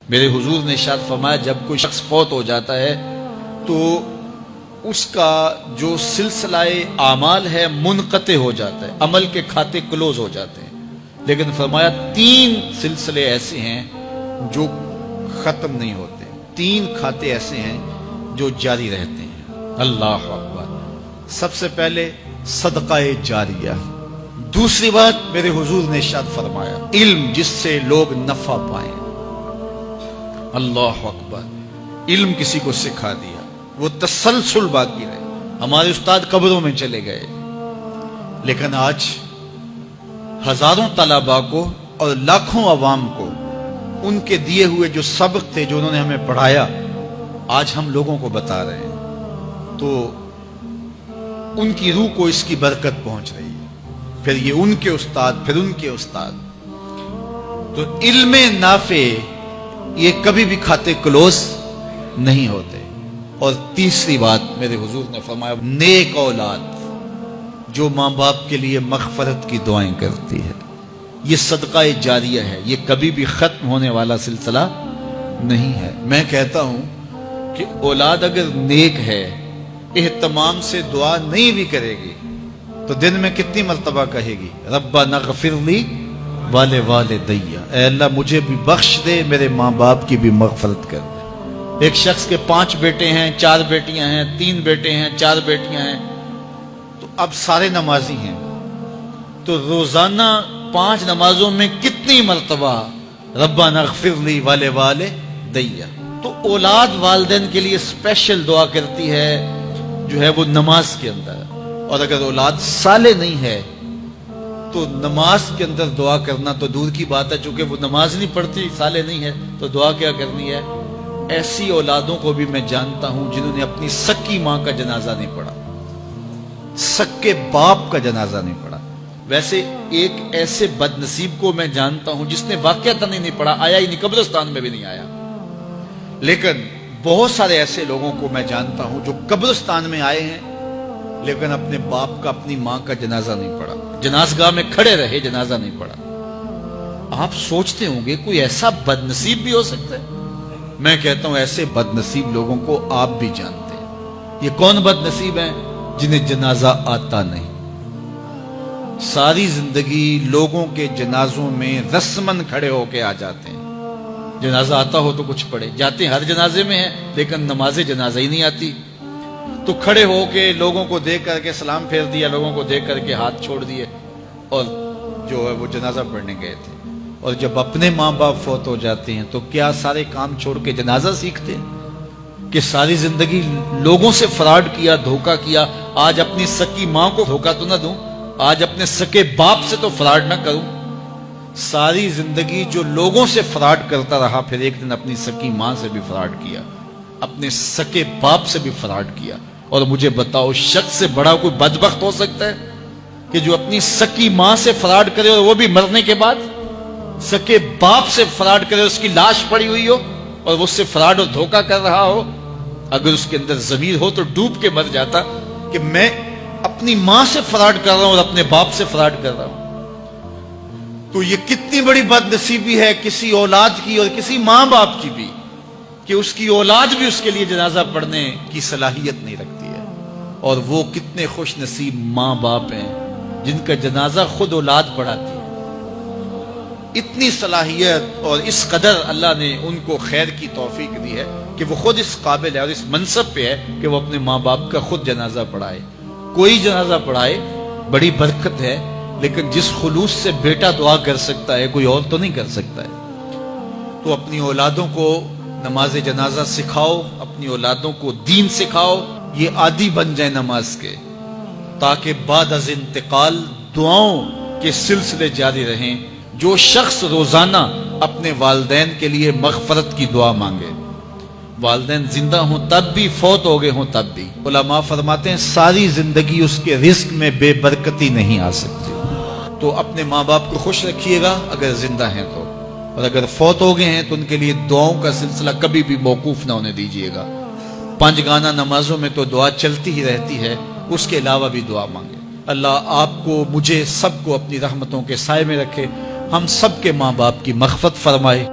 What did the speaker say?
میرے حضور نے ارشاد فرمایا جب کوئی شخص فوت ہو جاتا ہے تو اس کا جو سلسلہ اعمال ہے منقطع ہو جاتا ہے، عمل کے کھاتے کلوز ہو جاتے ہیں، لیکن فرمایا 3 سلسلے ایسے ہیں جو ختم نہیں ہوتے، 3 کھاتے ایسے ہیں جو جاری رہتے ہیں۔ اللہ اکبر۔ سب سے پہلے صدقہ جاریہ، دوسری بات میرے حضور نے ارشاد فرمایا علم جس سے لوگ نفع پائیں۔ اللہ اکبر۔ علم کسی کو سکھا دیا، وہ تسلسل باقی رہے۔ ہمارے استاد قبروں میں چلے گئے، لیکن آج ہزاروں طلباء کو اور لاکھوں عوام کو ان کے دیے ہوئے جو سبق تھے جو انہوں نے ہمیں پڑھایا آج ہم لوگوں کو بتا رہے ہیں، تو ان کی روح کو اس کی برکت پہنچ رہی ہے، پھر یہ ان کے استاد، پھر ان کے استاد۔ تو علم نافع یہ کبھی بھی کھاتے کلوز نہیں ہوتے۔ اور تیسری بات میرے حضور نے فرمایا نیک اولاد جو ماں باپ کے لیے مغفرت کی دعائیں کرتی ہے، یہ صدقہ جاریہ ہے، یہ کبھی بھی ختم ہونے والا سلسلہ نہیں ہے۔ میں کہتا ہوں کہ اولاد اگر نیک ہے، اہتمام سے دعا نہیں بھی کرے گی تو دن میں کتنی مرتبہ کہے گی ربنا اغفر لی ولوالدی، اے اللہ مجھے بھی بخش دے، میرے ماں باپ کی بھی مغفرت کر دے۔ ایک شخص کے 5 بیٹے ہیں، 4 بیٹیاں ہیں، 3 بیٹے ہیں، 4 بیٹیاں ہیں، تو اب سارے نمازی ہیں، تو روزانہ 5 نمازوں میں کتنی مرتبہ ربنا اغفر لی ولوالدی۔ تو اولاد والدین کے لیے اسپیشل دعا کرتی ہے جو ہے وہ نماز کے اندر، اور اگر اولاد صالح نہیں ہے تو نماز کے اندر دعا کرنا تو دور کی بات ہے، چونکہ وہ نماز نہیں پڑھتی، صالح نہیں ہے، تو دعا کیا کرنی ہے؟ ایسی اولادوں کو بھی میں جانتا ہوں جنہوں نے اپنی سکی ماں کا جنازہ نہیں پڑھا، سکے باپ کا جنازہ نہیں پڑھا۔ ویسے ایک ایسے بد نصیب کو میں جانتا ہوں جس نے واقعتاً نہیں پڑھا، آیا ہی نہیں، قبرستان میں بھی نہیں آیا، لیکن بہت سارے ایسے لوگوں کو میں جانتا ہوں جو قبرستان میں آئے ہیں لیکن اپنے باپ کا، اپنی ماں کا جنازہ نہیں پڑھا، جنازگاہ میں کھڑے رہے، جنازہ نہیں پڑھا۔ آپ سوچتے ہوں گے کوئی ایسا بد نصیب بھی ہو سکتا ہے؟ میں کہتا ہوں ایسے بد نصیب لوگوں کو آپ بھی جانتے ہیں۔ یہ کون بد نصیب ہیں؟ جنہیں جنازہ آتا نہیں، ساری زندگی لوگوں کے جنازوں میں رسماً کھڑے ہو کے آ جاتے ہیں، جنازہ آتا ہو تو کچھ پڑھے، جاتے ہیں ہر جنازے میں ہیں لیکن نماز جنازہ ہی نہیں آتی، تو کھڑے ہو کے لوگوں کو دیکھ کر کے سلام پھیر دیا، لوگوں کو دیکھ کر کے ہاتھ چھوڑ دیے، اور جو ہے وہ جنازہ پڑھنے گئے تھے۔ اور جب اپنے ماں باپ فوت ہو جاتے ہیں تو کیا سارے کام چھوڑ کے جنازہ سیکھتے ہیں کہ ساری زندگی لوگوں سے فراڈ کیا، دھوکہ کیا، آج اپنی سکی ماں کو دھوکہ تو نہ دوں، آج اپنے سکے باپ سے تو فراڈ نہ کروں۔ ساری زندگی جو لوگوں سے فراڈ کرتا رہا، پھر ایک دن اپنی سکی ماں سے بھی فراڈ کیا، اپنے سکے باپ سے بھی فراڈ کیا۔ اور مجھے بتاؤ شخص سے بڑا کوئی بدبخت ہو سکتا ہے کہ جو اپنی سکی ماں سے فراڈ کرے اور وہ بھی مرنے کے بعد؟ سکے باپ سے فراڈ کرے، اس کی لاش پڑی ہوئی ہو اور وہ اس سے فراڈ اور دھوکہ کر رہا ہو، اگر اس کے اندر ضمیر ہو تو ڈوب کے مر جاتا کہ میں اپنی ماں سے فراڈ کر رہا ہوں اور اپنے باپ سے فراڈ کر رہا ہوں۔ تو یہ کتنی بڑی بد نصیبی ہے کسی اولاد کی اور کسی ماں باپ کی بھی کہ اس کی اولاد بھی اس کے لیے جنازہ پڑھنے کی صلاحیت نہیں رکھتی ہے۔ اور وہ کتنے خوش نصیب ماں باپ ہیں جن کا جنازہ خود اولاد پڑھاتی ہے۔ اتنی صلاحیت اور اس قدر اللہ نے ان کو خیر کی توفیق دی ہے کہ وہ خود اس قابل ہے اور اس منصب پہ ہے کہ وہ اپنے ماں باپ کا خود جنازہ پڑھائے۔ کوئی جنازہ پڑھائے بڑی برکت ہے، لیکن جس خلوص سے بیٹا دعا کر سکتا ہے کوئی اور تو نہیں کر سکتا ہے۔ تو اپنی اولادوں کو نماز جنازہ سکھاؤ، اپنی اولادوں کو دین سکھاؤ، یہ عادی بن جائے نماز کے، تاکہ بعد از انتقال دعاؤں کے سلسلے جاری رہیں۔ جو شخص روزانہ اپنے والدین کے لیے مغفرت کی دعا مانگے، والدین زندہ ہوں تب بھی، فوت ہو گئے ہوں تب بھی، علماء فرماتے ہیں ساری زندگی اس کے رزق میں بے برکتی نہیں آ سکتی۔ تو اپنے ماں باپ کو خوش رکھیے گا اگر زندہ ہیں تو، اور اگر فوت ہو گئے ہیں تو ان کے لیے دعاؤں کا سلسلہ کبھی بھی موقوف نہ ہونے دیجیے گا۔ 5 گانا نمازوں میں تو دعا چلتی ہی رہتی ہے، اس کے علاوہ بھی دعا مانگے۔ اللہ آپ کو، مجھے، سب کو اپنی رحمتوں کے سائے میں رکھے، ہم سب کے ماں باپ کی مغفرت فرمائے۔